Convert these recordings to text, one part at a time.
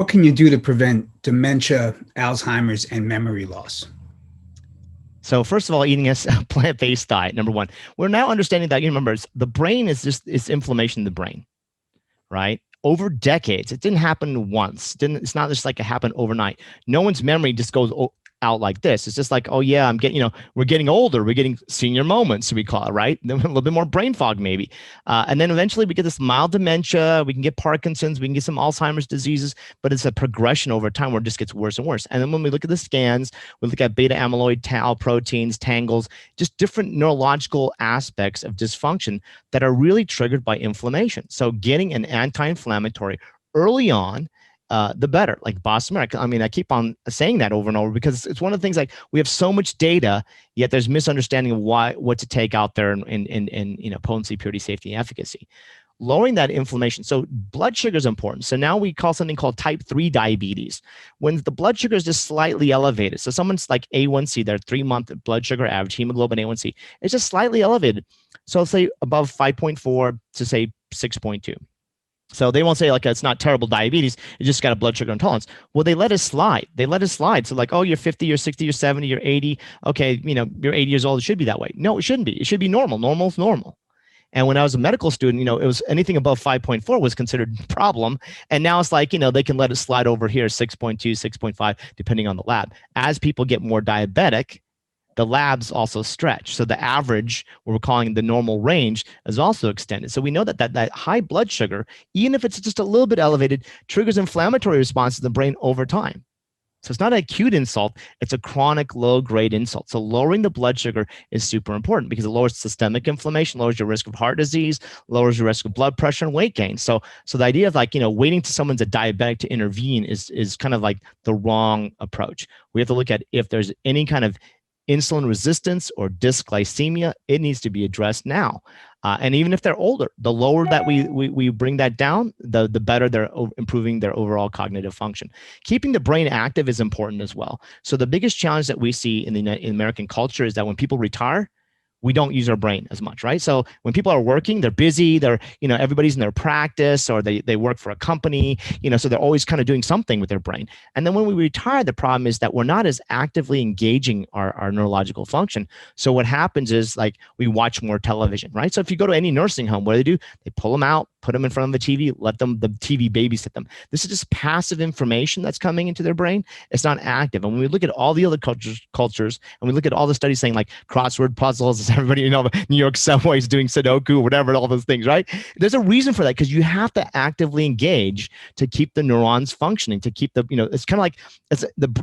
can you do to prevent dementia, Alzheimer's, and memory loss? So first of all, eating a plant-based diet, number one. We're now understanding that, you remember, the brain is just, it's inflammation in the brain, right? Over decades, it didn't happen once. It's not just like it happened overnight. No one's memory just goes out like this. It's just like, oh yeah, I'm getting, we're getting older. We're getting senior moments, we call it, right? Then a little bit more brain fog maybe. And then eventually we get this mild dementia, we can get Parkinson's, we can get some Alzheimer's diseases, but it's a progression over time where it just gets worse and worse. And then when we look at the scans, we look at beta amyloid, tau proteins, tangles, just different neurological aspects of dysfunction that are really triggered by inflammation. So getting an anti-inflammatory early on, the better. Like Boston, I mean, I keep on saying that over and over because it's one of the things, like, we have so much data, yet there's misunderstanding of what to take out there in potency, purity, safety, and efficacy. Lowering that inflammation. So blood sugar is important. So now we call something called type 3 diabetes. When the blood sugar is just slightly elevated. So someone's like A1C, their 3-month blood sugar average, hemoglobin A1C, it's just slightly elevated. So let's say above 5.4 to say 6.2. So they won't say like it's not terrible diabetes, you just got a blood sugar intolerance. Well, they let it slide. They let it slide. So like, oh, you're 50, you're 60, you're 70, you're 80. Okay, you're 80 years old. It should be that way. No, it shouldn't be. It should be normal. Normal is normal. And when I was a medical student, it was anything above 5.4 was considered a problem. And now it's like, they can let it slide over here, 6.2, 6.5, depending on the lab. As people get more diabetic, the labs also stretch. So the average, what we're calling the normal range, is also extended. So we know that high blood sugar, even if it's just a little bit elevated, triggers inflammatory responses in the brain over time. So it's not an acute insult, it's a chronic low-grade insult. So lowering the blood sugar is super important because it lowers systemic inflammation, lowers your risk of heart disease, lowers your risk of blood pressure and weight gain. So the idea of waiting till someone's a diabetic to intervene is kind of like the wrong approach. We have to look at if there's any kind of insulin resistance or dysglycemia, it needs to be addressed now. And even if they're older, the lower that we bring that down, the better they're improving their overall cognitive function. Keeping the brain active is important as well. So the biggest challenge that we see in American culture is that when people retire, we don't use our brain as much, right? So when people are working, they're busy, everybody's in their practice, or they work for a company, so they're always kind of doing something with their brain. And then when we retire, the problem is that we're not as actively engaging our neurological function. So what happens is, like, we watch more television, right? So if you go to any nursing home, what do? They pull them out, put them in front of the TV, let the TV babysit them. This is just passive information that's coming into their brain. It's not active. And when we look at all the other cultures, and we look at all the studies saying like crossword puzzles, everybody, New York subways doing Sudoku, whatever, all those things, right? There's a reason for that, because you have to actively engage to keep the neurons functioning, to keep the, it's kind of like,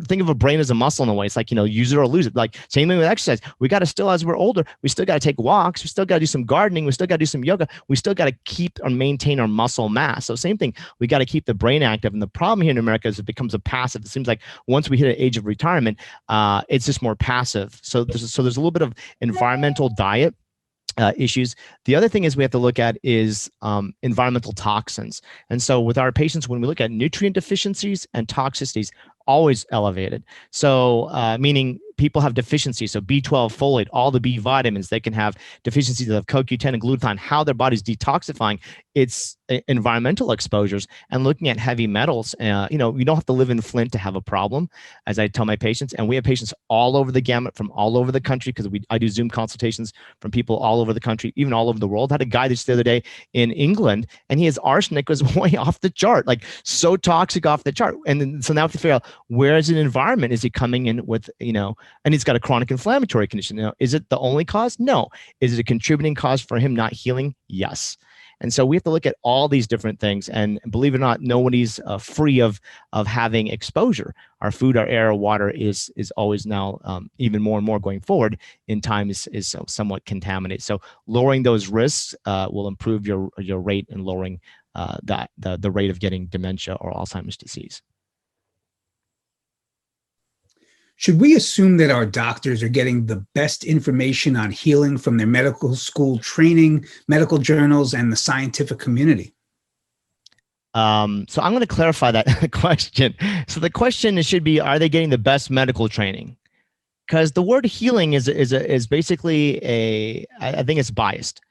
think of a brain as a muscle in a way. It's like, use it or lose it. Like same thing with exercise. We got to still, as we're older, we still got to take walks. We still got to do some gardening. We still got to do some yoga. We still got to keep or maintain our muscle mass. So same thing, we got to keep the brain active. And the problem here in America is it becomes a passive. It seems like once we hit an age of retirement, it's just more passive. So there's a little bit of environmental diet issues. The other thing is we have to look at is environmental toxins. And so with our patients, when we look at nutrient deficiencies and toxicities, always elevated. So meaning people have deficiencies. So B12, folate, all the B vitamins, they can have deficiencies of CoQ10 and glutathione, how their body's detoxifying. It's environmental exposures and looking at heavy metals. You don't have to live in Flint to have a problem, as I tell my patients. And we have patients all over the gamut from all over the country, because I do Zoom consultations from people all over the country, even all over the world. I had a guy just the other day in England, and his arsenic was way off the chart, like so toxic off the chart. And then, so now we have to figure out, where is an environment is he coming in with, and he's got a chronic inflammatory condition. Is it the only cause? No. Is it a contributing cause for him not healing? Yes. And so we have to look at all these different things. And believe it or not, nobody's free of having exposure. Our food, our air, our water is always now, even more and more going forward in time, is somewhat contaminated. So lowering those risks will improve your rate in lowering the rate of getting dementia or Alzheimer's disease. Should we assume that our doctors are getting the best information on healing from their medical school training, medical journals, and the scientific community? So I'm going to clarify that question. So the question should be, are they getting the best medical training? Because the word healing is basically I think it's biased.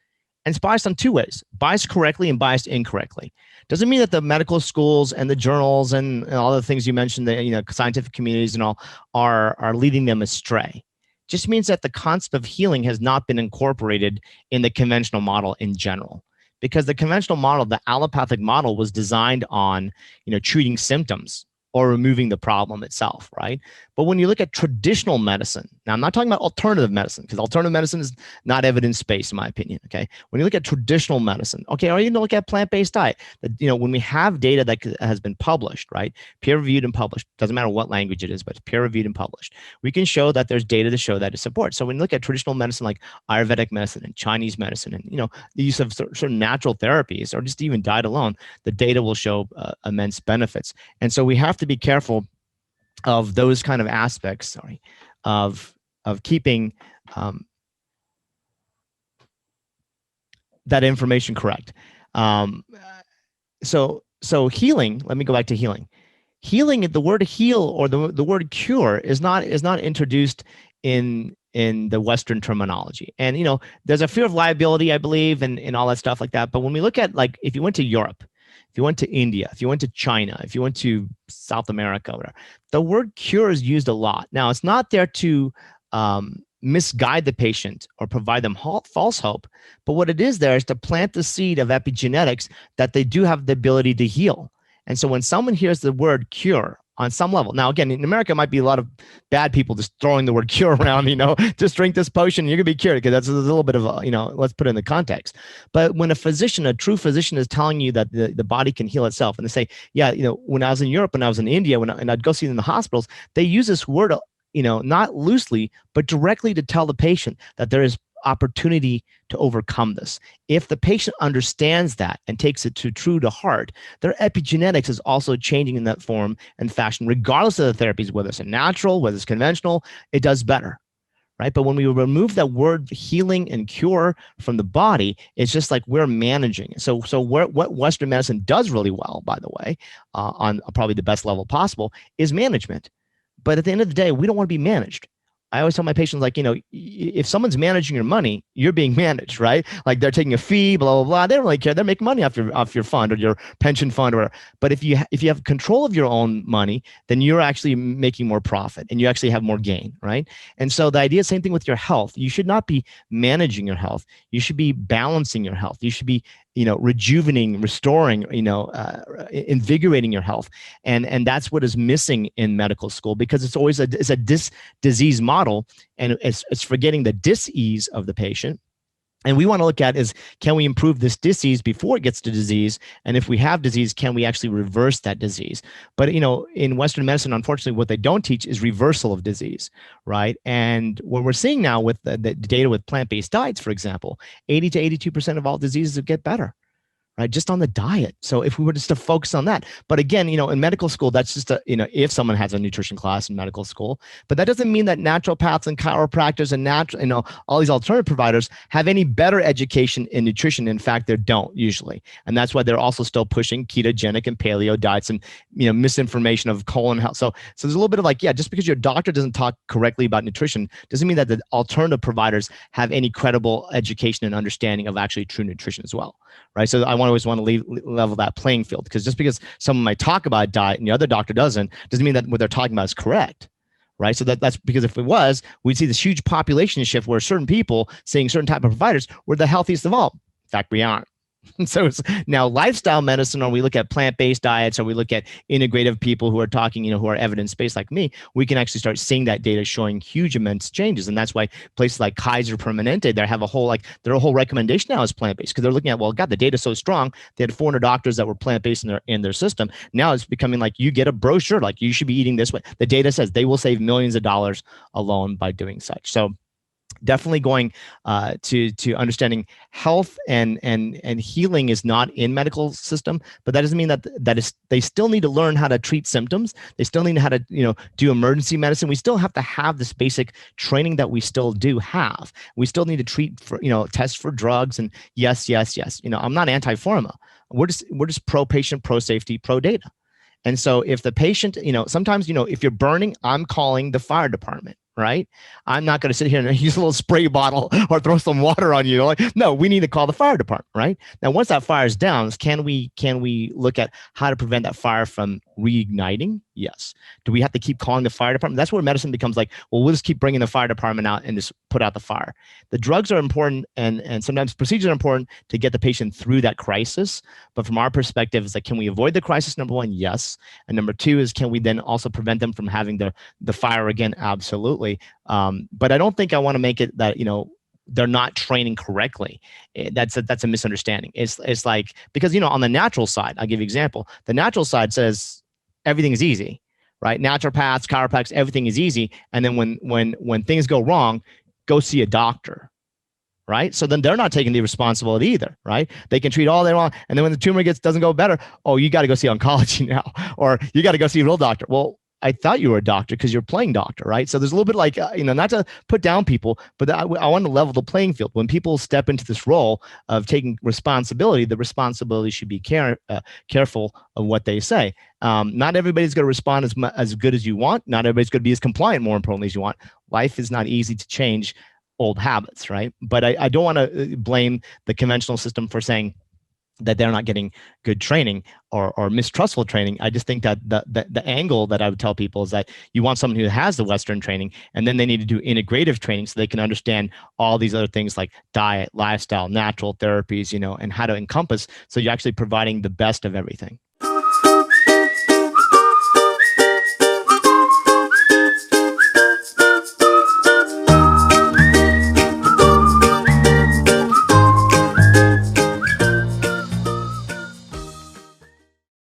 And it's biased on two ways: biased correctly and biased incorrectly. Doesn't mean that the medical schools and the journals and all the things you mentioned, the scientific communities and all are leading them astray. Just means that the concept of healing has not been incorporated in the conventional model in general. Because the conventional model, the allopathic model, was designed on, treating symptoms or removing the problem itself, right? But when you look at traditional medicine, now I'm not talking about alternative medicine, because alternative medicine is not evidence-based in my opinion, okay? When you look at traditional medicine, okay, or you look at plant-based diet, when we have data that has been published, right? Peer-reviewed and published, doesn't matter what language it is, but it's peer-reviewed and published. We can show that there's data to show that it supports. So when you look at traditional medicine like Ayurvedic medicine and Chinese medicine and, the use of certain natural therapies or just even diet alone, the data will show immense benefits. And so we have to be careful of those kind of aspects, of keeping that information correct. So healing, let me go back to healing. Healing, the word heal or the word cure is not introduced in the Western terminology. And, there's a fear of liability, I believe, and all that stuff like that. But when we look at, like, if you went to Europe, if you went to India, if you went to China, if you went to South America, whatever, the word cure is used a lot. Now, it's not there to misguide the patient or provide them false hope, but what it is there is to plant the seed of epigenetics that they do have the ability to heal. And so when someone hears the word cure on some level, now again, in America, it might be a lot of bad people just throwing the word cure around, just drink this potion, you're gonna be cured, because that's a little bit of let's put it in the context. But when a true physician is telling you that the body can heal itself, and they say, yeah, when I was in Europe, when I was in India, and I'd go see them in the hospitals, they use this word, not loosely, but directly to tell the patient that there is opportunity to overcome this. If the patient understands that and takes it true to heart, their epigenetics is also changing in that form and fashion, regardless of the therapies, whether it's a natural, whether it's conventional, it does better, right? But when we remove that word healing and cure from the body, it's just like we're managing it. So what Western medicine does really well, by the way, on probably the best level possible, is management. But at the end of the day, we don't want to be managed. I always tell my patients, like, if someone's managing your money, you're being managed, right? Like, they're taking a fee, blah, blah, blah. They don't really care. They're making money off your fund or your pension fund or whatever. But if you have control of your own money, then you're actually making more profit and you actually have more gain, right? And so the idea is same thing with your health. You should not be managing your health. You should be balancing your health. You should be rejuvenating, restoring, invigorating your health. And that's what is missing in medical school, because it's always a disease model, and it's forgetting the dis-ease of the patient. And we want to look at is, can we improve this disease before it gets to disease? And if we have disease, can we actually reverse that disease? But, in Western medicine, unfortunately, what they don't teach is reversal of disease, right? And what we're seeing now with the data with plant-based diets, for example, 80 to 82% of all diseases get better, right? Just on the diet. So if we were just to focus on that, but again, in medical school, that's just if someone has a nutrition class in medical school, but that doesn't mean that naturopaths and chiropractors and all these alternative providers have any better education in nutrition. In fact, they don't usually. And that's why they're also still pushing ketogenic and paleo diets and, misinformation of colon health. So there's a little bit of like, yeah, just because your doctor doesn't talk correctly about nutrition doesn't mean that the alternative providers have any credible education and understanding of actually true nutrition as well, right? So I always want to level that playing field, because just because someone might talk about diet and the other doctor doesn't mean that what they're talking about is correct, right? So that's because if it was, we'd see this huge population shift where certain people seeing certain type of providers were the healthiest of all. In fact, we aren't. So it's now lifestyle medicine, or we look at plant-based diets, or we look at integrative people who are talking, who are evidence-based like me, we can actually start seeing that data showing huge immense changes. And that's why places like Kaiser Permanente, they have their whole recommendation now is plant-based, because they're looking at, well, God, the data's so strong. They had 400 doctors that were plant-based in their system. Now it's becoming like, you get a brochure, like you should be eating this way. The data says they will save millions of dollars alone by doing such. So definitely going to understanding health and healing is not in medical system, but that doesn't mean that they still need to learn how to treat symptoms. They still need how to do emergency medicine. We still have to have this basic training that we still do have. We still need to treat for test for drugs, and yes. I'm not anti-pharma. We're just pro patient, pro safety, pro data. And so if the patient, sometimes if you're burning, I'm calling the fire department. right? I'm not going to sit here and use a little spray bottle or throw some water on you. Like, no, we need to call the fire department, right? Now, once that fire is down, can we look at how to prevent that fire from reigniting? Yes. Do we have to keep calling the fire department? That's where medicine becomes like, well, we'll just keep bringing the fire department out and just put out the fire. The drugs are important, and sometimes procedures are important to get the patient through that crisis. But from our perspective, it's like, can we avoid the crisis? Number one, yes. And number two is, can we then also prevent them from having the fire again? Absolutely. But I don't think I want to make it that, they're not training correctly. That's a misunderstanding. It's like, because, on the natural side, I'll give you an example. The natural side says everything is easy, right? Naturopaths, chiropractors, everything is easy. And then when things go wrong, go see a doctor, right? So then they're not taking the responsibility either, right? They can treat all day long, and then when the tumor doesn't go better, oh, you got to go see oncology now, or you got to go see a real doctor. Well, I thought you were a doctor because you're playing doctor, right? So there's a little bit like, not to put down people, but I want to level the playing field. When people step into this role of taking responsibility, the responsibility should be careful of what they say. Not everybody's going to respond as good as you want. Not everybody's going to be as compliant, more importantly, as you want. Life is not easy to change old habits, right? But I don't want to blame the conventional system for saying that they're not getting good training or mistrustful training. I just think that the angle that I would tell people is that you want someone who has the Western training, and then they need to do integrative training so they can understand all these other things like diet, lifestyle, natural therapies, and how to encompass. So you're actually providing the best of everything.